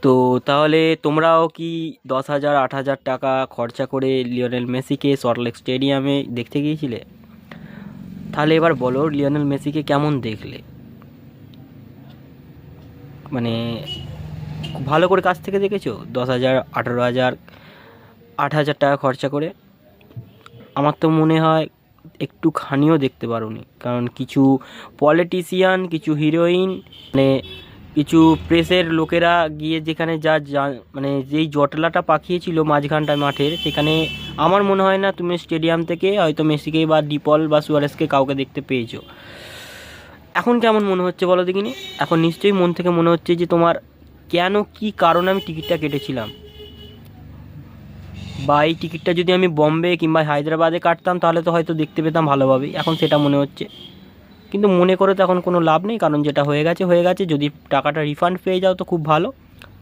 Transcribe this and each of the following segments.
তো তাহলে তোমরাও কি 10,000 8,000 টাকা খরচা করে লিওনেল মেসিকে সল্টলেক স্টেডিয়ামে দেখতে গিয়েছিলে? তাহলে এবার বলো লিওনেল মেসিকে কেমন দেখলে? মানে খুব ভালো করে কাছ থেকে দেখেছো? 10,000 18,000 8,000 টাকা খরচা করে? আমার তো মনে হয় একটুখানিও দেখতে পারোনি, কারণ কিছু পলিটিশিয়ান, কিছু হিরোইন, মানে কিছু প্রেসের লোকেরা গিয়ে যেখানে মানে যেই জটলাটা পাকিয়েছিল মাঝখানটায় মাঠের, সেখানে আমার মনে হয় না তুমি স্টেডিয়াম থেকে হয়তো মেসিকে বা ডিপল বা সুয়ারেসকে কাউকে দেখতে পেয়েছো। এখন কেমন মনে হচ্ছে বলো দেখিনি? এখন নিশ্চয়ই মন থেকে মনে হচ্ছে যে তোমার কেন, কি কারণে আমি টিকিটটা কেটেছিলাম, বা এই টিকিটটা যদি আমি বম্বে কিংবা হায়দ্রাবাদে কাটতাম তাহলে তো হয়তো দেখতে পেতাম ভালোভাবেই, এখন সেটা মনে হচ্ছে। কিন্তু মনে করে তো এখন কোনো লাভ নেই, কারণ যেটা হয়ে গেছে হয়ে গেছে। যদি টাকাটা রিফান্ড পেয়ে যাও তো খুব ভালো,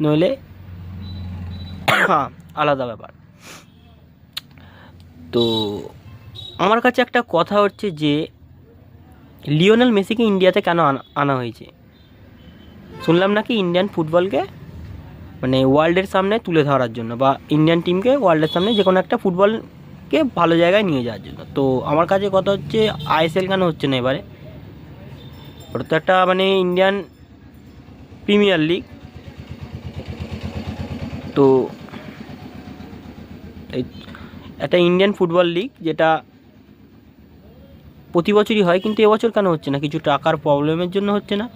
নইলে আলাদা ব্যাপার। তো আমার কাছে একটা কথা হচ্ছে যে লিওনেল মেসিকে ইন্ডিয়াতে কেন আনা হয়েছে? শুনলাম নাকি ইন্ডিয়ান ফুটবলকে মানে ওয়ার্ল্ডের সামনে তুলে ধরার জন্য, বা ইন্ডিয়ান টিমকে ওয়ার্ল্ডের সামনে যে কোনো একটা ফুটবলকে ভালো জায়গায় নিয়ে যাওয়ার জন্য। তো আমার কাছে কথা হচ্ছে আইএসএল কেন হচ্ছে না এবারে? ওটা তো একটা মানে ইন্ডিয়ান প্রিমিয়ার লিগ। তো এই একটা ইন্ডিয়ান ফুটবল লিগ যেটা প্রতি বছরই হয়, কিন্তু এবছর কেন হচ্ছে না? কিছু টাকার প্রবলেমের জন্য হচ্ছে না?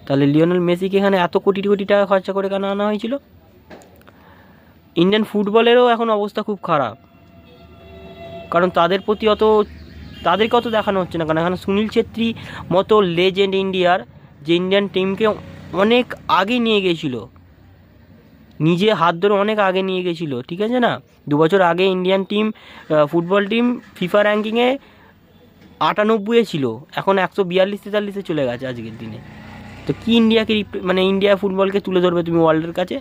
তাহলে লিওনেল মেসিকে এখানে এত কোটি কোটি টাকা খরচা করে কেন আনা হয়েছিল? ইন্ডিয়ান ফুটবলেরও এখন অবস্থা খুব খারাপ, কারণ তাদেরকে অত দেখানো হচ্ছে না। কারণ এখানে সুনীল ছেত্রী মতো লেজেন্ড ইন্ডিয়ার, যে ইন্ডিয়ান টিমকে অনেক আগে নিয়ে গেছিলো, নিজে হাত ধরে অনেক আগে নিয়ে গেছিলো, ঠিক আছে না? 2 বছর আগে Indian team, football team FIFA র্যাঙ্কিংয়ে 98-এ ছিল, এখন 142-43-এ চলে গেছে আজকের দিনে। তো কি ইন্ডিয়াকে মানে ইন্ডিয়া ফুটবলকে তুলে ধরবে তুমি ওয়ার্ল্ডের কাছে?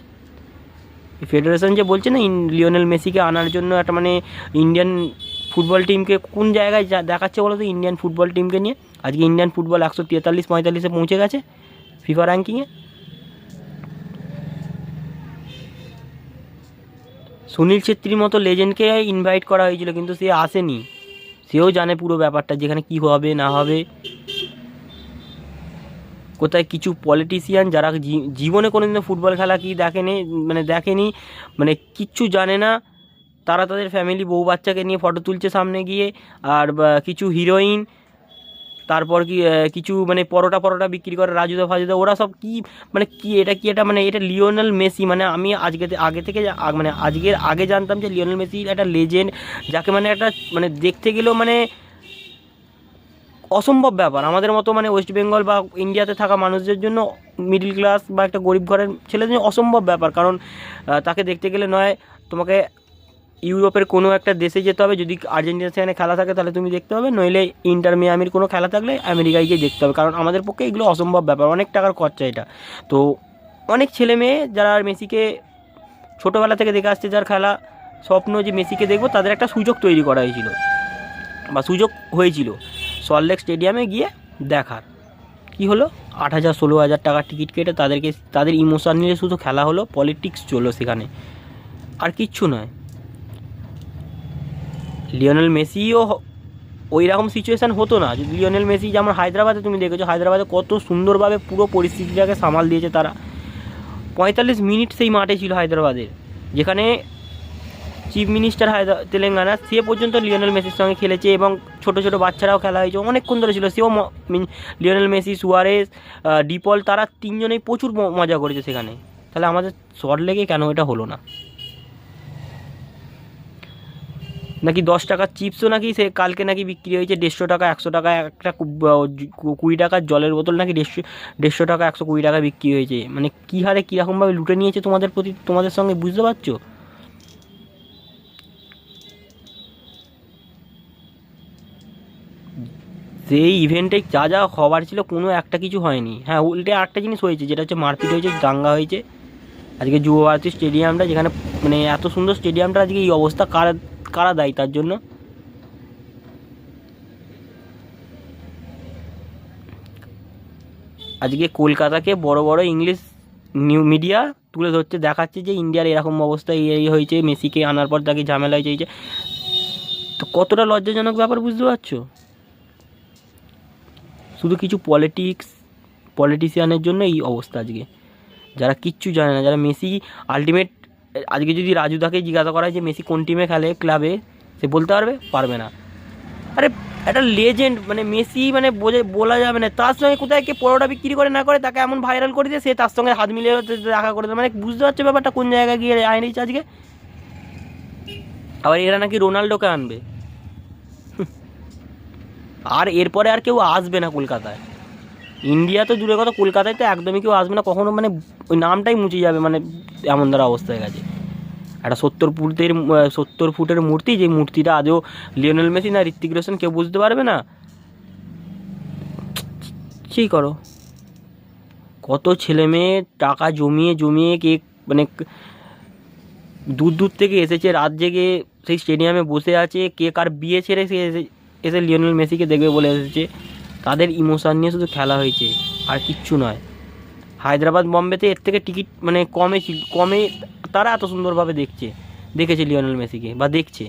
ফেডারেশন যে বলছে না লিওনেল মেসিকে আনার জন্য একটা মানে ইন্ডিয়ান ফুটবল টিমকে কোন জায়গায় দেখাচ্ছে বলো তো ইন্ডিয়ান ফুটবল টিমকে নিয়ে? আজকে ইন্ডিয়ান ফুটবল 143-45-এ পৌঁছে গেছে ফিফা র্যাঙ্কিংয়ে। সুনীল ছেত্রীর মতো লেজেন্ডকে ইনভাইট করা হয়েছিল, কিন্তু সে আসেনি। সেও জানে পুরো ব্যাপারটা, যেখানে কি হবে না হবে। কোথায় কিছু পলিটিশিয়ান যারা জীবনে কোনোদিনও ফুটবল খেলা কি দেখেনি, মানে কিচ্ছু জানে না, তারা তাদের ফ্যামিলি বউ বাচ্চাকে নিয়ে ফটো তুলছে সামনে গিয়ে। আর কিছু হিরোইন, তারপর কি কিছু মানে পরোটা বিক্রি করে রাজুদা ফাজুদা, ওরা সব কি মানে কি এটা কি এটা মানে এটা লিওনেল মেসি। মানে আমি আগে থেকে মানে আগে জানতাম যে লিওনেল মেসি একটা লেজেন্ড, যাকে মানে একটা মানে দেখতে গেলেও মানে অসম্ভব ব্যাপার আমাদের মতো মানে ওয়েস্ট বেঙ্গল বা ইন্ডিয়াতে থাকা মানুষদের জন্য, মিডিল ক্লাস বা একটা গরিব ঘরের ছেলেদের জন্য অসম্ভব ব্যাপার। কারণ তাকে দেখতে গেলে নয় তোমাকে ইউরোপের কোনো একটা দেশে যেতে হবে, যদি আর্জেন্টিনার সেখানে খেলা থাকে তাহলে তুমি দেখতে হবে, নইলে ইন্টার মিয়ামির কোনো খেলা থাকলে আমেরিকায় গিয়ে দেখতে হবে। কারণ আমাদের পক্ষে এগুলো অসম্ভব ব্যাপার, অনেক টাকার খরচা এটা। তো অনেক ছেলে মেয়ে যারা মেসিকে ছোটোবেলা থেকে দেখে আসছে, যার খেলা স্বপ্ন যে মেসিকে দেখবো, তাদের একটা সুযোগ তৈরি করা হয়েছিল বা সুযোগ হয়েছিল সল্টলেক স্টেডিয়ামে গিয়ে দেখার। কি হলো? 8,000 16,000 টাকার টিকিট কেটে তাদের ইমোশন নিয়ে শুধু খেলা হলো, পলিটিক্স চললো সেখানে, আর কিচ্ছু নয়। লিওনেল মেসিও ওই রকম সিচুয়েশান হতো না যদি লিওনেল মেসি, যেমন হায়দ্রাবাদে তুমি দেখেছো, হায়দ্রাবাদে কত সুন্দরভাবে পুরো পরিস্থিতিটাকে সামাল দিয়েছে তারা। 45 মিনিট সেই মাঠে ছিল হায়দ্রাবাদের, যেখানে চিফ মিনিস্টার তেলেঙ্গানা, সে পর্যন্ত লিওনেল মেসির সঙ্গে খেলেছে, এবং ছোটো ছোটো বাচ্চারাও খেলা হয়েছে, অনেকক্ষণ ধরে ছিল সেও। লিওনেল মেসি, সুয়ারেস, ডিপল, তারা তিনজনেই প্রচুর মজা করেছে সেখানে। তাহলে আমাদের সল্টলেকে কেন এটা হলো না? নাকি 10 টাকার চিপসও নাকি সে কালকে নাকি বিক্রি হয়েছে 150 টাকা 100 টাকা, একটা 20 টাকার জলের বোতল নাকি 150 টাকা 120 টাকা বিক্রি হয়েছে। মানে কী হারে কীরকমভাবে লুটে নিয়েছে তোমাদের সঙ্গে, বুঝতে পারছো? সেই ইভেন্টে যা যা হবার ছিল কোনো একটা কিছু হয়নি। হ্যাঁ, উল্টে আরেকটা জিনিস হয়েছে, যেটা হচ্ছে মারপিট হয়েছে, দাঙ্গা হয়েছে আজকে যুব ভারতী স্টেডিয়ামটা, যেখানে মানে এত সুন্দর স্টেডিয়ামটা আজকে এই অবস্থা, কারা কারা দায়ী তার জন্য? আজকে কলকাতাকে বড় বড় ইংলিশ মিডিয়া তুলে ধরছে, দেখাচ্ছে যে ইন্ডিয়ার এরকম অবস্থা, এই হয়েছে, মেসিকে আনার পর তাকে ঝামেলা হয়েছে, এই যে। তো কতটা লজ্জাজনক ব্যাপার বুঝতে পারছো? শুধু কিছু পলিটিশিয়ানের জন্য এই অবস্থা আজকে, যারা কিচ্ছু জানে না, যারা মেসি আলটিমেট। আজকে যদি রাজুদাকে জিজ্ঞাসা করা হয় যে মেসি কোন টিমে খেলে ক্লাবে, সে বলতে পারবে না। আরে একটা লেজেন্ড, মানে মেসি, মানে বলা যাবে না, তার সঙ্গে কোথায় কে পরোটা বিক্রি করে না করে তাকে এমন ভাইরাল করে দিয়ে সে তার সঙ্গে হাত মিলিয়ে দেখা করে দেয়, মানে বুঝতে পারছো ব্যাপারটা কোন জায়গায় গিয়ে আইনিস আজকে। আবার এরা নাকি রোনাল্ডোকে আনবে, আর এরপরে আর কেউ আসবে না কলকাতায়। ইন্ডিয়া তো দূরের কথা, কলকাতায় তো একদমই কেউ আসবে না কখনো, মানে ওই নামটাই মুছে যাবে, মানে এমন দ্বারা অবস্থা হয়ে গেছে। একটা 70 ফুটের মূর্তি, যে মূর্তিটা আজও লিওনেল মেসি না ঋত্বিক রোশন কেউ বুঝতে পারবে না। সেই করো, কত ছেলে মেয়ে টাকা জমিয়ে কে, মানে দূর থেকে এসেছে, রাত জেগে সেই স্টেডিয়ামে বসে আছে, কে কার বিয়ে ছেড়ে সে এসে লিওনেল মেসিকে দেখবে বলে এসেছে। তাদের ইমোশান নিয়ে শুধু খেলা হয়েছে, আর কিচ্ছু নয়। হায়দ্রাবাদ বম্বেতে এর থেকে টিকিট মানে কমে তারা এত সুন্দরভাবে দেখেছে লিওনেল মেসিকে, বা দেখছে।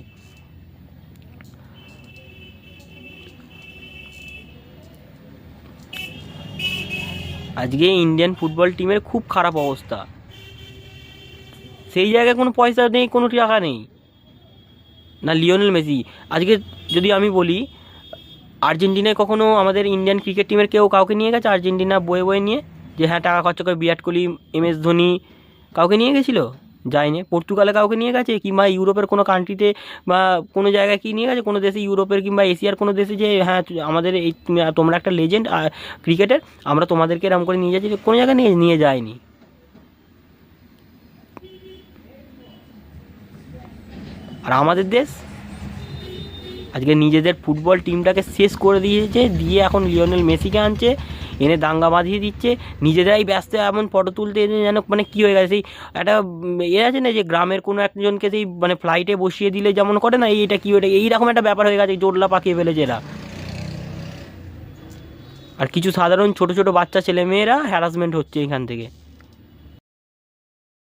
আজকে ইন্ডিয়ান ফুটবল টিমের খুব খারাপ অবস্থা, সেই জায়গায় কোনো পয়সা নেই, কোনো টাকা নেই না। লিওনেল মেসি আজকে, যদি আমি বলি, আর্জেন্টিনায় কখনো আমাদের ইন্ডিয়ান ক্রিকেট টিমের কেউ কাউকে নিয়ে গেছে আর্জেন্টিনা বয়ে নিয়ে, যে হ্যাঁ টাকা খরচা করে বিরাট কোহলি, MS ধোনি কাউকে নিয়ে গেছিলো? যায়নি। পর্তুগালে কাউকে নিয়ে গেছে, কিংবা ইউরোপের কোনো কান্ট্রিতে বা কোনো জায়গায় কি নিয়ে গেছে, কোনো দেশে, ইউরোপের কিংবা এশিয়ার কোনো দেশে, যে হ্যাঁ আমাদের এই তোমরা একটা লেজেন্ড ক্রিকেটের, আমরা তোমাদেরকে এরকম করে নিয়ে যাচ্ছি? কোনো জায়গায় নিয়ে যায়নি। আর আমাদের দেশ আজকে নিজেদের ফুটবল টিমটাকে শেষ করে দিয়েছে, দিয়ে এখন লিওনেল মেসিকে আনছে, এনে দাঙ্গা বাঁধিয়ে দিচ্ছে, নিজেরাই ব্যস্ত এমন ফটো তুলতে, যেন মানে কী হয়ে গেছে। সেই একটা আছে না, যে গ্রামের কোনো একজনকে সেই মানে ফ্লাইটে বসিয়ে দিলে যেমন করে না, এটা কী, ওটা এইরকম একটা ব্যাপার হয়ে গেছে, জোরলা পাকিয়ে ফেলেছে এরা। আর কিছু সাধারণ ছোট বাচ্চা ছেলেমেয়েরা হ্যারাসমেন্ট হচ্ছে এখান থেকে।